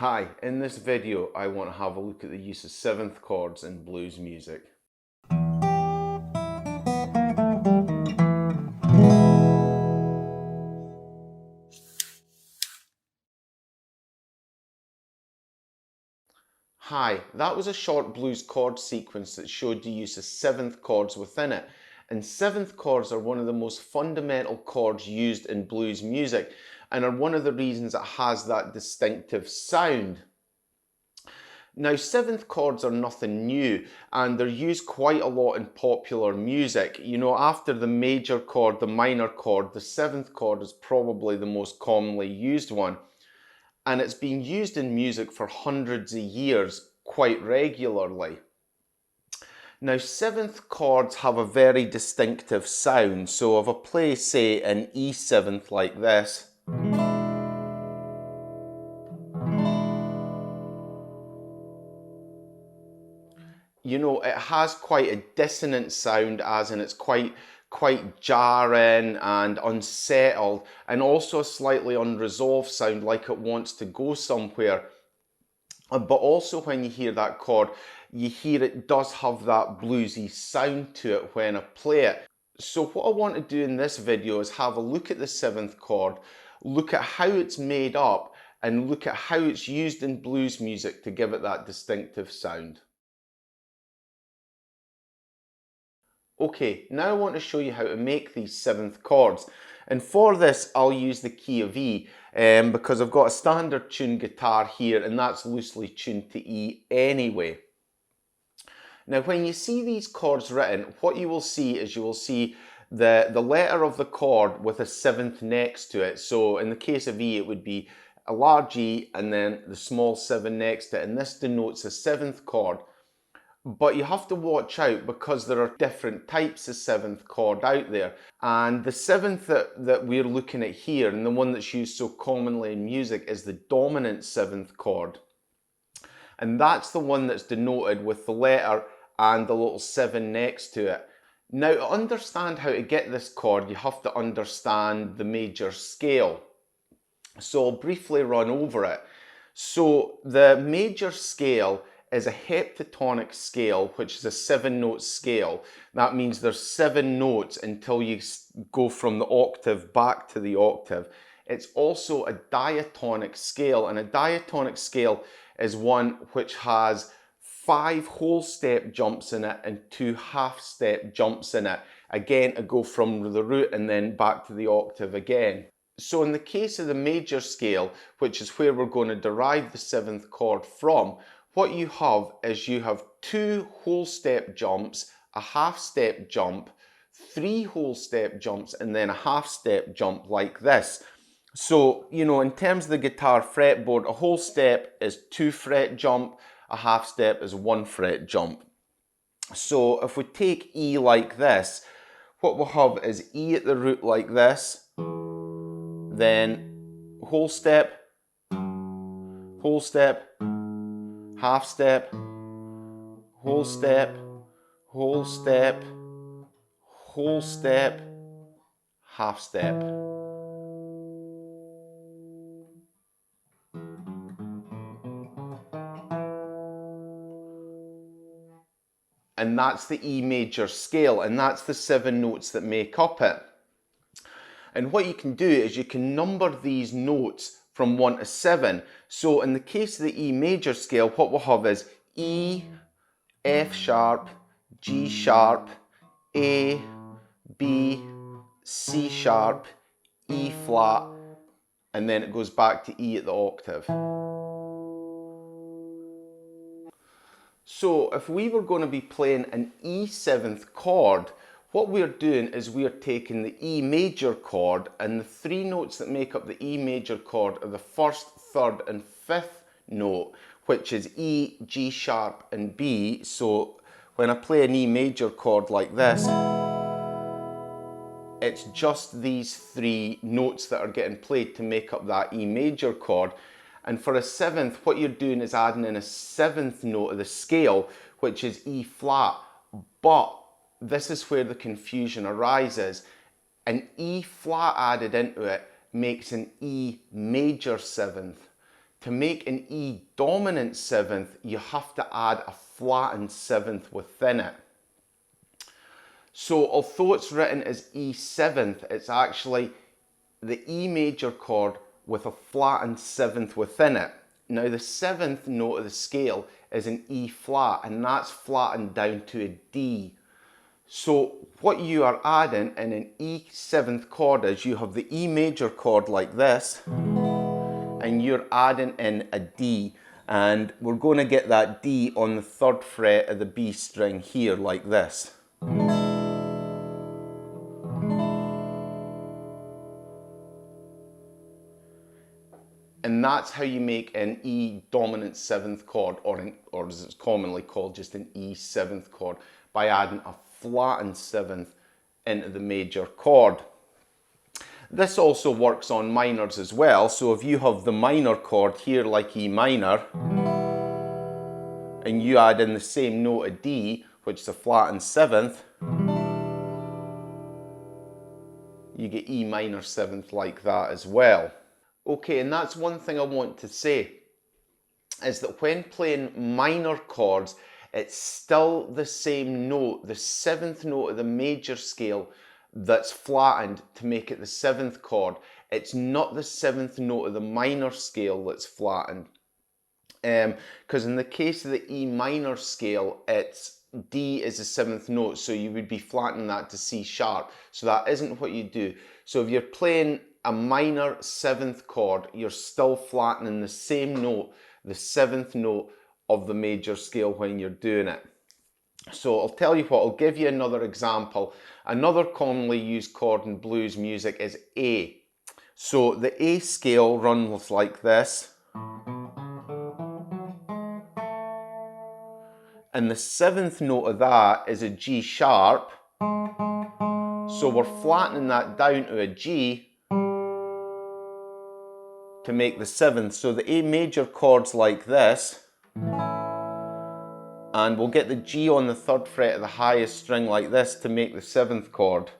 Hi, in this video I want to have a look at the use of 7th chords in blues music. Hi, that was a short blues chord sequence that showed the use of 7th chords within it. And 7th chords are one of the most fundamental chords used in blues music and are one of the reasons it has that distinctive sound. Now, 7th chords are nothing new and they're used quite a lot in popular music. You know, after the major chord, the minor chord, the 7th chord is probably the most commonly used one. And it's been used in music for hundreds of years quite regularly. Now, 7th chords have a very distinctive sound. So if I play, say, an E7th like this, you know, it has quite a dissonant sound, as in it's quite jarring and unsettled, and also a slightly unresolved sound, like it wants to go somewhere. But also when you hear that chord, you hear it does have that bluesy sound to it when I play it. So what I want to do in this video is have a look at the 7th chord, look at how it's made up, and look at how it's used in blues music to give it that distinctive sound. Okay, now I want to show you how to make these 7th chords. And for this, I'll use the key of E because I've got a standard tuned guitar here and that's loosely tuned to E anyway. Now, when you see these chords written, what you will see is you will see the letter of the chord with a 7th next to it. So in the case of E, it would be a large E and then the small 7 next to it. And this denotes a 7th chord. But you have to watch out because there are different types of 7th chord out there. And the 7th that we're looking at here, and the one that's used so commonly in music, is the dominant 7th chord. And that's the one that's denoted with the letter and the little 7 next to it. Now, to understand how to get this chord, you have to understand the major scale. So I'll briefly run over it. So the major scale is a heptatonic scale, which is a 7-note scale. That means there's 7 notes until you go from the octave back to the octave. It's also a diatonic scale, and a diatonic scale is one which has 5 whole step jumps in it and 2 half step jumps in it. Again, to go from the root and then back to the octave again. So in the case of the major scale, which is where we're going to derive the 7th chord from, what you have is you have 2 whole step jumps, a half step jump, 3 whole step jumps, and then a half step jump like this. So, you know, in terms of the guitar fretboard, a whole step is 2 fret jump, a half step is 1 fret jump. So if we take E like this, what we'll have is E at the root like this, then whole step, half step, whole step, whole step, whole step, half step. And that's the E major scale, and that's the 7 notes that make up it. And what you can do is you can number these notes from 1 to 7. So in the case of the E major scale, what we'll have is E, F sharp, G sharp, A, B, C sharp, E flat, and then it goes back to E at the octave. So if we were going to be playing an E7th chord, what we're doing is we're taking the E major chord, and the 3 notes that make up the E major chord are the 1st, 3rd and 5th note, which is E, G sharp and B. So when I play an E major chord like this, it's just these 3 notes that are getting played to make up that E major chord. And for a 7th, what you're doing is adding in a 7th note of the scale, which is E flat. But this is where the confusion arises. An E flat added into it makes an E major 7th. To make an E dominant 7th, you have to add a flattened 7th within it. So although it's written as E 7th, it's actually the E major chord with a flattened 7th within it. Now the 7th note of the scale is an E flat, and that's flattened down to a D. So what you are adding in an E 7th chord is you have the E major chord like this, and you're adding in a D, and we're going to get that D on the 3rd fret of the B string here like this. And that's how you make an E dominant 7th chord, or as it's commonly called, just an E 7th chord, by adding a flattened 7th into the major chord. This also works on minors as well, so if you have the minor chord here like E minor, and you add in the same note of D, which is a flattened 7th, you get E minor 7th like that as well. Okay, and that's one thing I want to say, is that when playing minor chords, it's still the same note, the 7th note of the major scale, that's flattened to make it the 7th chord. It's not the 7th note of the minor scale that's flattened. Because in the case of the E minor scale, it's D is the 7th note, so you would be flattening that to C sharp. So that isn't what you do. So if you're playing a minor 7th chord, you're still flattening the same note, the 7th note of the major scale when you're doing it. So I'll tell you what, I'll give you another example. Another commonly used chord in blues music is A. So the A scale runs like this. And the 7th note of that is a G sharp. So we're flattening that down to a G to make the 7th. So the A major chord's like this. And we'll get the G on the 3rd fret of the highest string like this to make the 7th chord.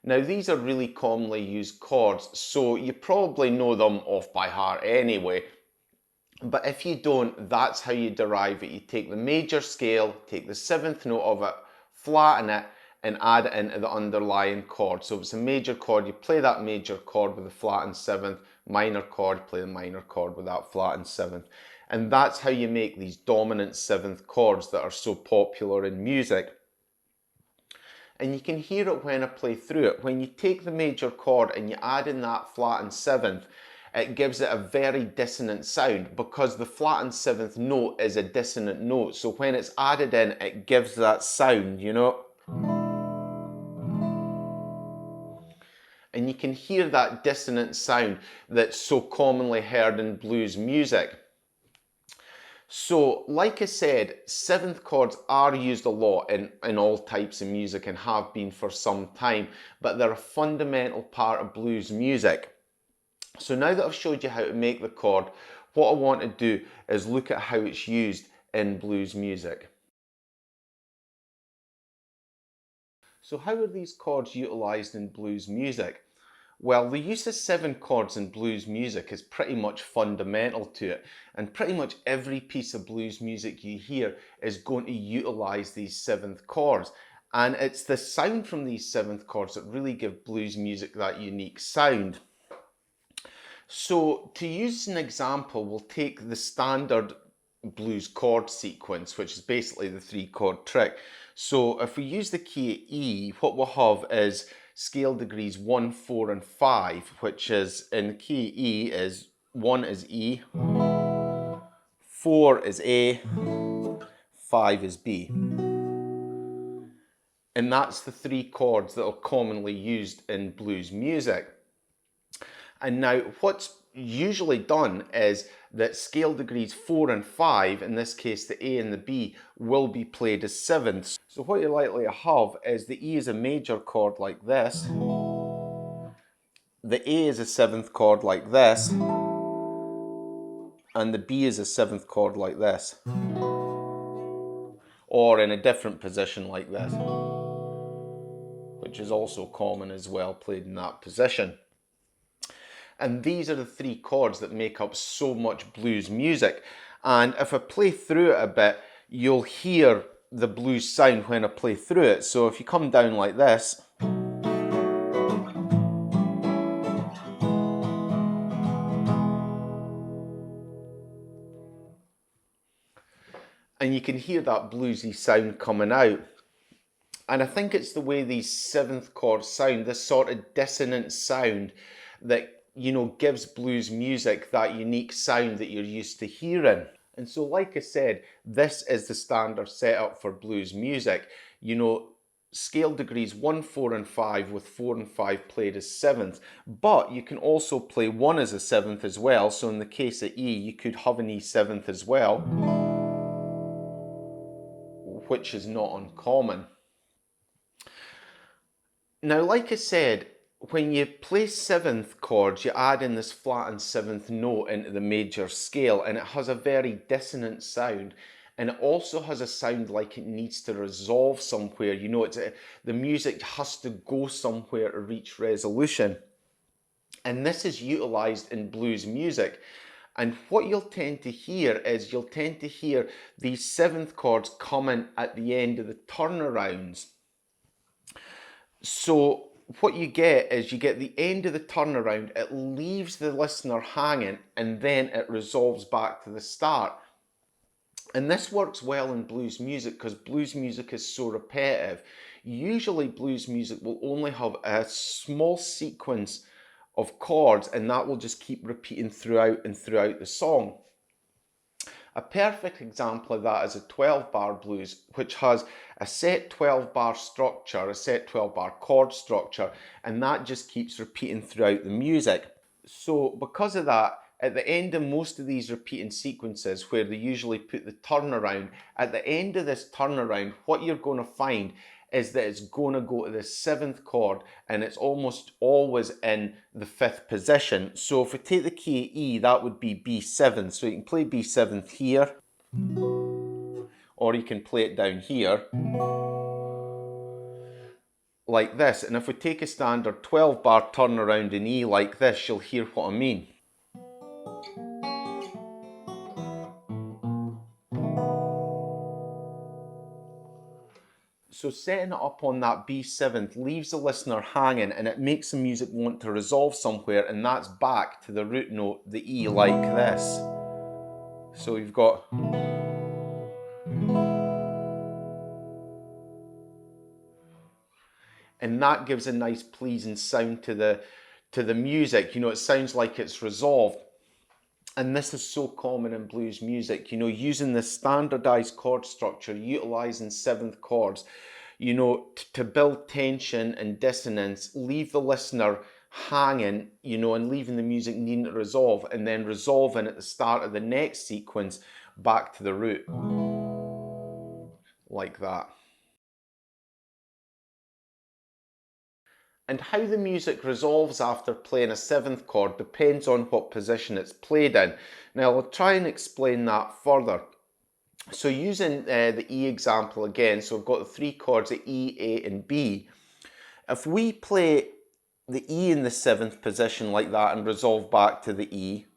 Now these are really commonly used chords, so you probably know them off by heart anyway. But if you don't, that's how you derive it. You take the major scale, take the 7th note of it, flatten it, and add it into the underlying chord. So if it's a major chord, you play that major chord with a flattened 7th, minor chord, play the minor chord with that flattened 7th. And that's how you make these dominant 7th chords that are so popular in music. And you can hear it when I play through it. When you take the major chord and you add in that flattened 7th, it gives it a very dissonant sound because the flattened 7th note is a dissonant note. So when it's added in, it gives that sound, you know. And you can hear that dissonant sound that's so commonly heard in blues music. So, like I said, 7th chords are used a lot in all types of music and have been for some time, but they're a fundamental part of blues music. So now that I've showed you how to make the chord, what I want to do is look at how it's used in blues music. So how are these chords utilised in blues music? Well, the use of 7 chords in blues music is pretty much fundamental to it, and pretty much every piece of blues music you hear is going to utilise these 7th chords. And it's the sound from these 7th chords that really give blues music that unique sound. So to use an example, we'll take the standard blues chord sequence, which is basically the 3-chord trick. So if we use the key of E, what we'll have is scale degrees 1, 4 and 5, which is in the key of E is 1 is E, 4 is A, 5 is B. And that's the 3 chords that are commonly used in blues music. And now what's usually done is that scale degrees 4 and 5, in this case the A and the B, will be played as 7ths. So what you're likely to have is the E is a major chord like this, the A is a 7th chord like this, and the B is a 7th chord like this. Or in a different position like this, which is also common as well, played in that position. And these are the three chords that make up so much blues music. And if I play through it a bit, you'll hear the blues sound when I play through it. So if you come down like this, and you can hear that bluesy sound coming out. And I think it's the way these seventh chords sound, this sort of dissonant sound that, you know, gives blues music that unique sound that you're used to hearing. And so, like I said, this is the standard setup for blues music. You know, scale degrees 1, 4 and 5, with 4 and 5 played as sevenths. But you can also play 1 as a seventh as well. So in the case of E, you could have an E seventh as well, which is not uncommon. Now, like I said, when you play seventh chords, you add in this flattened seventh note into the major scale, and it has a very dissonant sound, and it also has a sound like it needs to resolve somewhere. You know, the music has to go somewhere to reach resolution, and this is utilized in blues music. And what you'll tend to hear is you'll tend to hear these seventh chords coming at the end of the turnarounds. So what you get is you get the end of the turnaround, it leaves the listener hanging, and then it resolves back to the start. And this works well in blues music because blues music is so repetitive. Usually blues music will only have a small sequence of chords, and that will just keep repeating throughout and throughout the song. A perfect example of that is a 12-bar blues, which has a set 12-bar structure, a set 12-bar chord structure, and that just keeps repeating throughout the music. So because of that, at the end of most of these repeating sequences where they usually put the turnaround, at the end of this turnaround, what you're going to find is that it's going to go to the seventh chord, and it's almost always in the fifth position. So if we take the key of E, that would be B7. So you can play B7 here, or you can play it down here, like this. And if we take a standard 12-bar turnaround in E like this, you'll hear what I mean. So setting it up on that B7th leaves the listener hanging, and it makes the music want to resolve somewhere, and that's back to the root note, the E, like this. So you've got... and that gives a nice pleasing sound to the music. You know, it sounds like it's resolved. And this is so common in blues music, you know, using the standardized chord structure, utilizing seventh chords, you know, to build tension and dissonance, leave the listener hanging, you know, and leaving the music needing to resolve, and then resolving at the start of the next sequence back to the root, like that. And how the music resolves after playing a seventh chord depends on what position it's played in. Now I'll try and explain that further. So using the E example again, so we've got the three chords of E, A and B. If we play the E in the seventh position like that and resolve back to the E,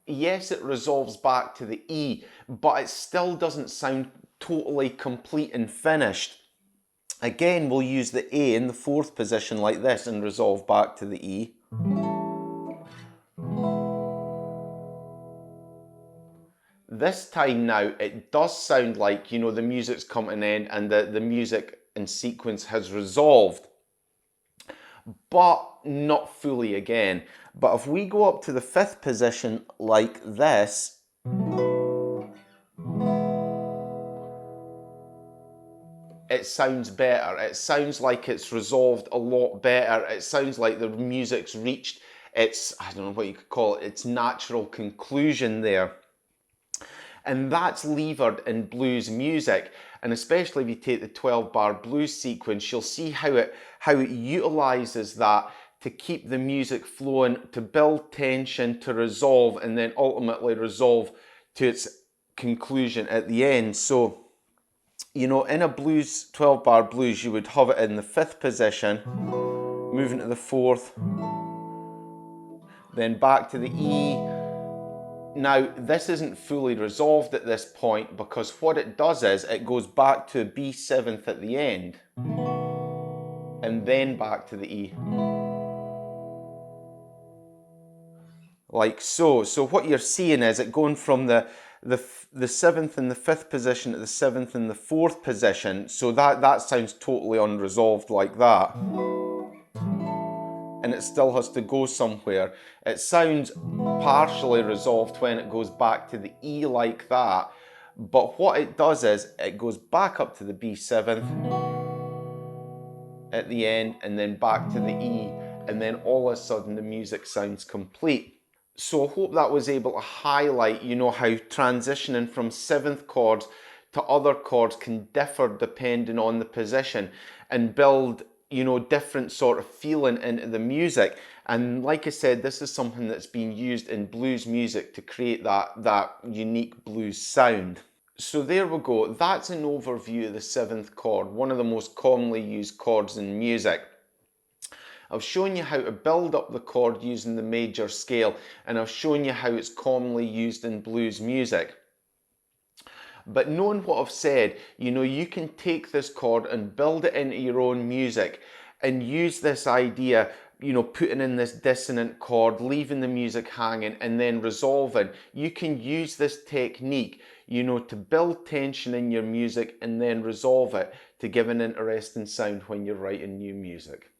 yes, it resolves back to the E, but it still doesn't sound totally complete and finished. Again, we'll use the A in the fourth position like this and resolve back to the E. This time now, it does sound like, you know, the music's come to an end and the music in sequence has resolved, but not fully again. But if we go up to the fifth position like this, it sounds better. It sounds like it's resolved a lot better. It sounds like the music's reached its, I don't know what you could call it, its natural conclusion there. And that's levered in blues music. And especially if you take the 12-bar blues sequence, you'll see how it utilizes that to keep the music flowing, to build tension, to resolve, and then ultimately resolve to its conclusion at the end. So You know, in a blues, 12 bar blues, you would have it in the 5th position, moving to the 4th, then back to the E. Now, this isn't fully resolved at this point because what it does is it goes back to a B7th at the end and then back to the E. Like so. So what you're seeing is it going from the 7th and the 5th position to the 7th and the 4th position. So that sounds totally unresolved like that. And it still has to go somewhere. It sounds partially resolved when it goes back to the E like that. But what it does is it goes back up to the B7th at the end and then back to the E. And then all of a sudden the music sounds complete. So I hope that was able to highlight, you know, how transitioning from 7th chords to other chords can differ depending on the position and build, you know, different sort of feeling into the music. And like I said, this is something that's been used in blues music to create that unique blues sound. So there we go. That's an overview of the 7th chord, one of the most commonly used chords in music. I've shown you how to build up the chord using the major scale, and I've shown you how it's commonly used in blues music. But knowing what I've said, you know, you can take this chord and build it into your own music and use this idea, you know, putting in this dissonant chord, leaving the music hanging and then resolving. You can use this technique, you know, to build tension in your music and then resolve it to give an interesting sound when you're writing new music.